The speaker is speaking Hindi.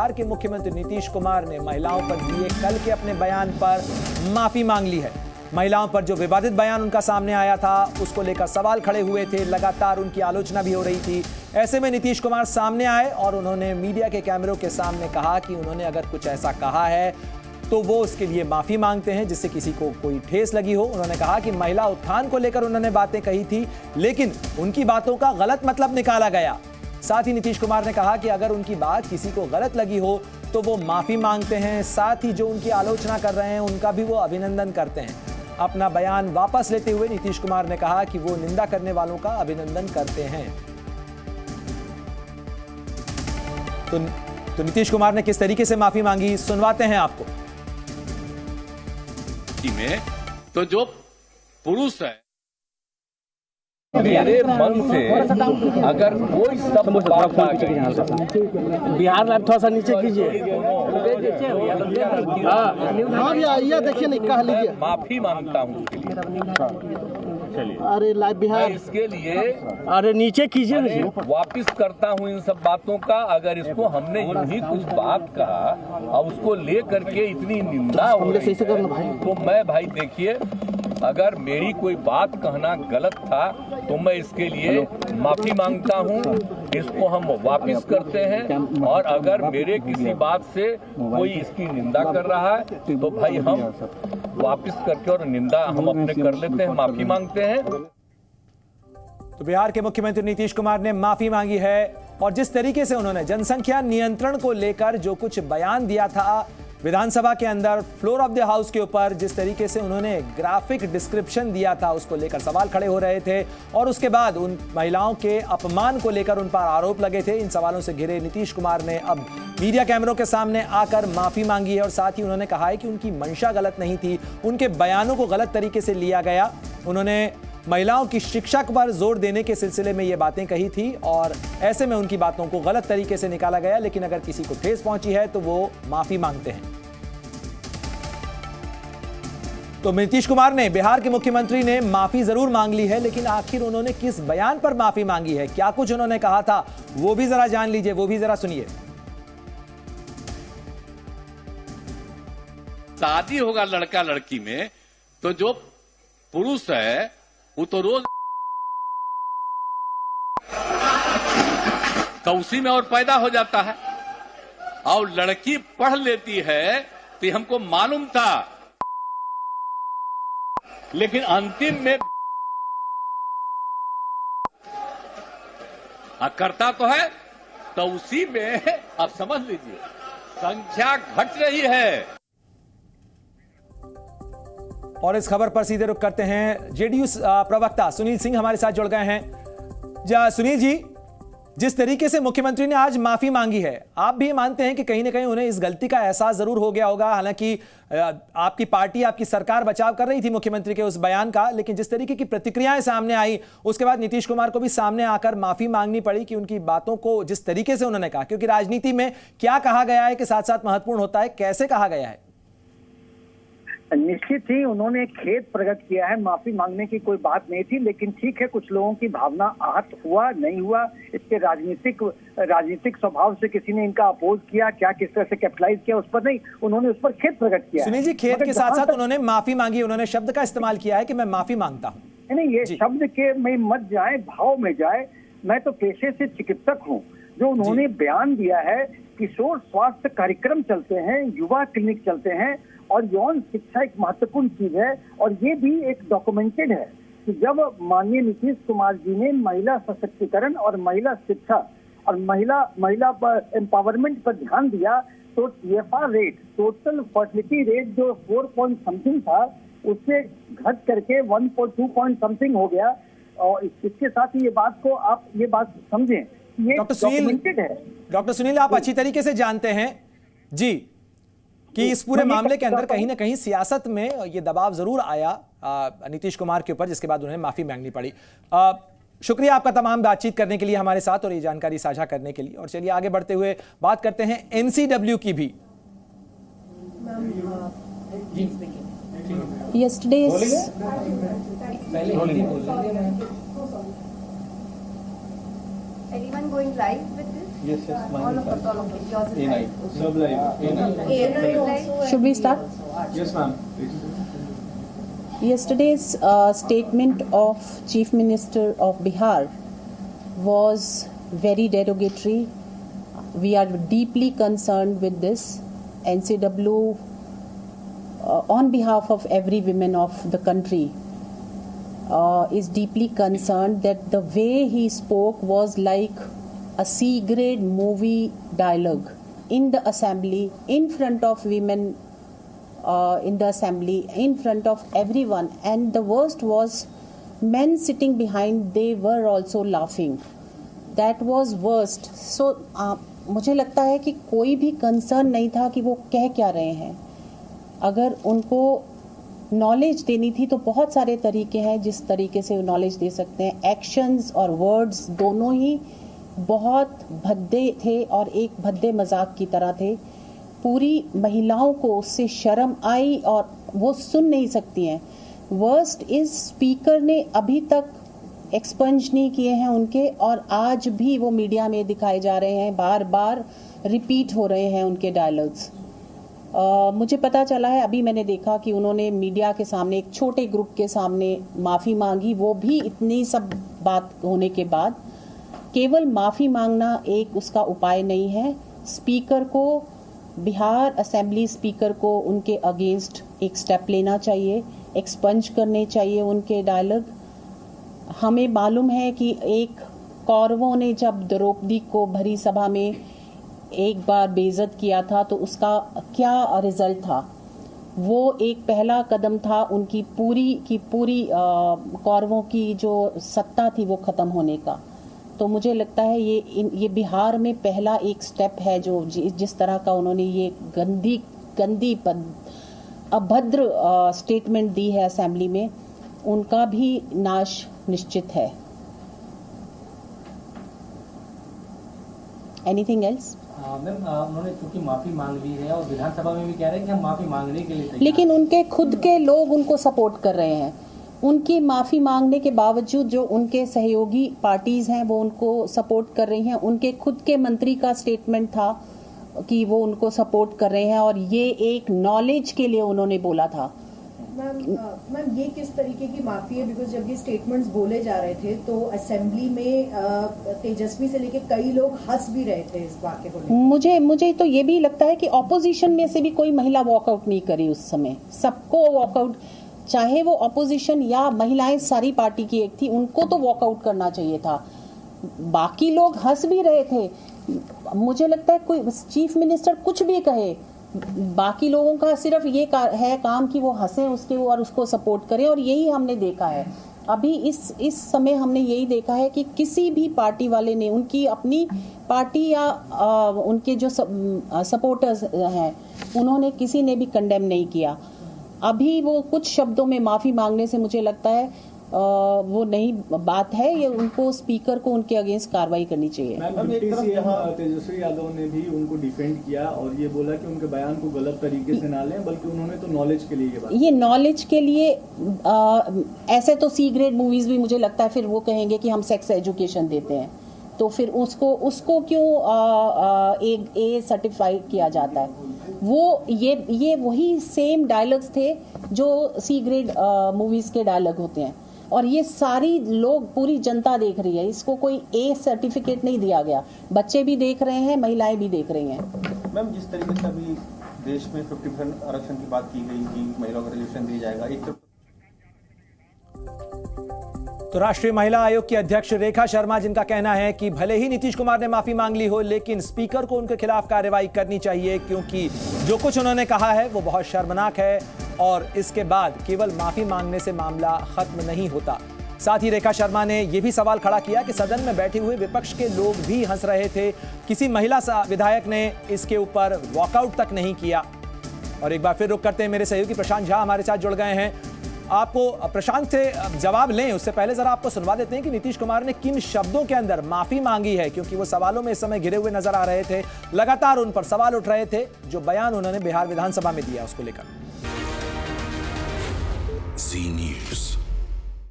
बिहार के मुख्यमंत्री नीतीश कुमार ने महिलाओं पर दिए कल के अपने बयान पर माफी मांग ली है। महिलाओं पर जो विवादित बयान उनका सामने आया था उसको लेकर सवाल खड़े हुए थे, लगातार उनकी आलोचना भी हो रही थी। ऐसे में नीतीश कुमार सामने आए और उन्होंने मीडिया के कैमरों के सामने कहा कि उन्होंने अगर कुछ ऐसा कहा है तो वो उसके लिए माफी मांगते हैं जिससे किसी को कोई ठेस लगी हो। उन्होंने कहा कि महिला उत्थान को लेकर उन्होंने बातें कही थी, लेकिन उनकी बातों का गलत मतलब निकाला गया। साथ ही नीतीश कुमार ने कहा कि अगर उनकी बात किसी को गलत लगी हो तो वो माफी मांगते हैं। साथ ही जो उनकी आलोचना कर रहे हैं उनका भी वो अभिनंदन करते हैं। अपना बयान वापस लेते हुए नीतीश कुमार ने कहा कि वो निंदा करने वालों का अभिनंदन करते हैं। तो नीतीश कुमार ने किस तरीके से माफी मांगी सुनवाते हैं आपको। में तो जो पुरुष है मेरे मन से अगर कोई शब्द बिहार लाइव थोड़ा सा नीचे कीजिए। हाँ भैया आइए देखिए नहीं कह लीजिए। माफी मांगता हूँ चलिए। अरे लाइव बिहार इसके लिए अरे नीचे कीजिए। वापिस करता हूँ इन सब बातों का। अगर इसको हमने यूं ही कुछ बात कहा और उसको ले करके इतनी निंदा हो रही है, तो मैं भाई देखिए अगर मेरी कोई बात कहना गलत था तो मैं इसके लिए माफी मांगता हूं। इसको हम वापिस करते हैं और अगर मेरे किसी बात से कोई इसकी निंदा कर रहा है तो भाई हम वापिस करके और निंदा हम अपने कर लेते हैं, माफी मांगते हैं। तो बिहार के मुख्यमंत्री नीतीश कुमार ने माफी मांगी है और जिस तरीके से उन्होंने जनसंख्या नियंत्रण को लेकर जो कुछ बयान दिया था विधानसभा के अंदर फ्लोर ऑफ द हाउस के ऊपर, जिस तरीके से उन्होंने ग्राफिक डिस्क्रिप्शन दिया था उसको लेकर सवाल खड़े हो रहे थे और उसके बाद उन महिलाओं के अपमान को लेकर उन पर आरोप लगे थे। इन सवालों से घिरे नीतीश कुमार ने अब मीडिया कैमरों के सामने आकर माफी मांगी है और साथ ही उन्होंने कहा है कि उनकी मंशा गलत नहीं थी, उनके बयानों को गलत तरीके से लिया गया। उन्होंने महिलाओं की शिक्षा पर जोर देने के सिलसिले में ये बातें कही थी और ऐसे में उनकी बातों को गलत तरीके से निकाला गया, लेकिन अगर किसी को ठेस पहुंची है तो वो माफी मांगते हैं। तो नीतीश कुमार ने, बिहार के मुख्यमंत्री ने माफी जरूर मांग ली है, लेकिन आखिर उन्होंने किस बयान पर माफी मांगी है, क्या कुछ उन्होंने कहा था, वो भी जरा जान लीजिए, वो भी जरा सुनिए। शादी होगा लड़का लड़की में तो जो पुरुष है वो तो रोज तो उसी में और पैदा हो जाता है और लड़की पढ़ लेती है तो हमको मालूम था, लेकिन अंतिम में करता तो है तो उसी में आप समझ लीजिए संख्या घट रही है। और इस खबर पर सीधे रुख करते हैं, जेडीयू प्रवक्ता सुनील सिंह हमारे साथ जुड़ गए हैं। सुनील जी, जिस तरीके से मुख्यमंत्री ने आज माफी मांगी है, आप भी मानते हैं कि कहीं ना कहीं उन्हें इस गलती का एहसास जरूर हो गया होगा। हालांकि आपकी पार्टी, आपकी सरकार बचाव कर रही थी मुख्यमंत्री के उस बयान का, लेकिन जिस तरीके की प्रतिक्रियाएं सामने आई उसके बाद नीतीश कुमार को भी सामने आकर माफी मांगनी पड़ी कि उनकी बातों को जिस तरीके से उन्होंने कहा, क्योंकि राजनीति में क्या कहा गया है के साथ साथ महत्वपूर्ण होता है कैसे कहा गया है। निश्चित ही उन्होंने खेद प्रकट किया है, माफी मांगने की कोई बात नहीं थी, लेकिन ठीक है कुछ लोगों की भावना आहत हुआ नहीं हुआ, इसके राजनीतिक स्वभाव से किसी ने इनका अपोज किया, क्या किस तरह से कैपिटलाइज किया उस पर नहीं, उन्होंने उस पर खेद प्रकट किया। सुनील जी, खेद के साथ साथ उन्होंने माफी मांगी, उन्होंने शब्द का इस्तेमाल किया है कि मैं माफी मांगता हूँ। नहीं, ये शब्द के में मत जाए, भाव में जाए। मैं तो पेशे से चिकित्सक हूँ। जो उन्होंने बयान दिया है, किशोर स्वास्थ्य कार्यक्रम चलते हैं, युवा क्लिनिक चलते हैं और यौन शिक्षा एक महत्वपूर्ण चीज है और ये भी एक डॉक्यूमेंटेड है कि जब माननीय नीतीश कुमार जी ने महिला सशक्तिकरण और महिला शिक्षा और महिला एम्पावरमेंट पर ध्यान दिया तो TFR rate, total fertility rate जो 4 पॉइंट समथिंग था उससे घट करके 1.2 पॉइंट समथिंग हो गया। और इसके साथ ही ये बात समझें, ये डॉक्यूमेंटेड है। डॉक्टर सुनील, आप अच्छी तरीके से जानते हैं जी कि इस पूरे मामले के अंदर कहीं ना कहीं सियासत में ये दबाव जरूर आया नीतीश कुमार के ऊपर, जिसके बाद उन्हें माफी मांगनी पड़ी। शुक्रिया आपका तमाम बातचीत करने के लिए हमारे साथ और ये जानकारी साझा करने के लिए। और चलिए आगे बढ़ते हुए बात करते हैं NCW की भी। Anyone going live with this? Should we start? Yes, ma'am. Yesterday's statement of Chief Minister of Bihar was very derogatory. We are deeply concerned with this. NCW, on behalf of every woman of the country, is deeply concerned that the way he spoke was like a C-grade movie dialogue in the assembly, in front of women, in the assembly, in front of everyone. And the worst was men sitting behind, they were also laughing. That was worst. So मुझे लगता है कि कोई भी कंसर्न नहीं था कि वो कह क्या रहे हैं. अगर उनको नॉलेज देनी थी तो बहुत सारे तरीके हैं जिस तरीके से नॉलेज दे सकते हैं. एक्शंस और वर्ड्स दोनों ही बहुत भद्दे थे और एक भद्दे मजाक की तरह थे. पूरी महिलाओं को उससे शर्म आई और वो सुन नहीं सकती हैं. वर्स्ट इज स्पीकर ने अभी तक एक्सपंज नहीं किए हैं उनके, और आज भी वो मीडिया में दिखाए जा रहे हैं, बार बार रिपीट हो रहे हैं उनके डायलॉग्स. मुझे पता चला है, अभी मैंने देखा कि उन्होंने मीडिया के सामने एक छोटे ग्रुप के सामने माफ़ी मांगी. वो भी इतनी सब बात होने के बाद केवल माफ़ी मांगना एक उसका उपाय नहीं है. स्पीकर को, बिहार असेंबली स्पीकर को उनके अगेंस्ट एक स्टेप लेना चाहिए, एक्सपंज करने चाहिए उनके डायलॉग. हमें मालूम है कि एक कौरवों ने जब द्रौपदी को भरी सभा में एक बार बेइज्जत किया था तो उसका क्या रिजल्ट था. वो एक पहला कदम था उनकी पूरी कौरवों की जो सत्ता थी वो ख़त्म होने का. तो मुझे लगता है ये बिहार में पहला एक स्टेप है जो जिस तरह का उन्होंने ये गंदी अभद्र स्टेटमेंट दी है असेंबली में, उनका भी नाश निश्चित है. Anything else? मैम, उन्होंने चूंकि माफी मांग ली है और विधानसभा में भी कह रहे हैं कि हम माफी मांगने के लिए तैयार. लेकिन उनके खुद के लोग उनको सपोर्ट कर रहे हैं. उनकी माफ़ी मांगने के बावजूद जो उनके सहयोगी पार्टीज हैं वो उनको सपोर्ट कर रही हैं. उनके खुद के मंत्री का स्टेटमेंट था कि वो उनको सपोर्ट कर रहे हैं और ये एक नॉलेज के लिए उन्होंने बोला था. मैम ये किस तरीके की माफी है? बिकॉज जब ये स्टेटमेंट्स बोले जा रहे थे तो असेंबली में तेजस्वी से लेके कई लोग हंस भी रहे थे इस वाक्य को. मुझे तो ये भी लगता है कि ऑपोजिशन में से भी कोई महिला वॉकआउट नहीं करी उस समय. सबको वॉकआउट, चाहे वो ऑपोजिशन या महिलाएं सारी पार्टी की एक थी, उनको तो वॉकआउट करना चाहिए था. बाकी लोग हंस भी रहे थे. मुझे लगता है कोई चीफ मिनिस्टर कुछ भी कहे, बाकी लोगों का सिर्फ ये है काम कि वो हंसें उसके और उसको सपोर्ट करें. और यही हमने देखा है अभी इस समय. हमने यही देखा है कि किसी भी पार्टी वाले ने, उनकी अपनी पार्टी या उनके जो सपोर्टर्स हैं, उन्होंने किसी ने भी कंडेम नहीं किया. अभी वो कुछ शब्दों में माफ़ी मांगने से मुझे लगता है वो नहीं बात है. ये उनको स्पीकर को उनके अगेंस्ट कार्रवाई करनी चाहिए. तेजस्वी यादव ने भी उनको डिफेंड किया और ये बोला कि उनके बयान को गलत तरीके से ना लें, बल्कि उन्होंने तो नॉलेज के लिए ये नॉलेज के लिए ऐसे तो सी ग्रेड मूवीज भी मुझे लगता है फिर वो कहेंगे कि हम सेक्स एजुकेशन देते हैं, तो फिर उसको क्यों एक ए सर्टिफाइड किया जाता है. वो ये वही सेम डायलॉग्स थे जो सी ग्रेड मूवीज के डायलॉग होते हैं. और ये सारी लोग, पूरी जनता देख रही है. इसको कोई ए सर्टिफिकेट नहीं दिया गया. बच्चे भी देख रहे हैं, महिलाएं भी देख रही हैं. मैम, जिस तरीके से अभी देश में 50% आरक्षण की बात की गई कि महिलाओं को रिजर्वेशन दिया जाएगा, एक तो राष्ट्रीय महिला आयोग की अध्यक्ष रेखा शर्मा, जिनका कहना है कि भले ही नीतीश कुमार ने माफी मांग ली हो, लेकिन स्पीकर को उनके खिलाफ कार्रवाई करनी चाहिए, क्योंकि जो कुछ उन्होंने कहा है वो बहुत शर्मनाक है और इसके बाद केवल माफी मांगने से मामला खत्म नहीं होता. साथ ही रेखा शर्मा ने यह भी सवाल खड़ा किया कि सदन में बैठे हुए विपक्ष के लोग भी हंस रहे थे, किसी महिला विधायक ने इसके ऊपर वॉकआउट तक नहीं किया. और एक बार फिर रुक करते हैं, मेरे सहयोगी प्रशांत झा हमारे साथ जुड़ गए हैं. आपको प्रशांत से जवाब लें उससे पहले जरा आपको सुनवा देते हैं कि नीतीश कुमार ने किन शब्दों के अंदर माफी मांगी है, क्योंकि वो सवालों में इस समय घिरे हुए नजर आ रहे थे. लगातार उन पर सवाल उठ रहे थे जो बयान उन्होंने बिहार विधानसभा में दिया उसको लेकर. जी न्यूज़.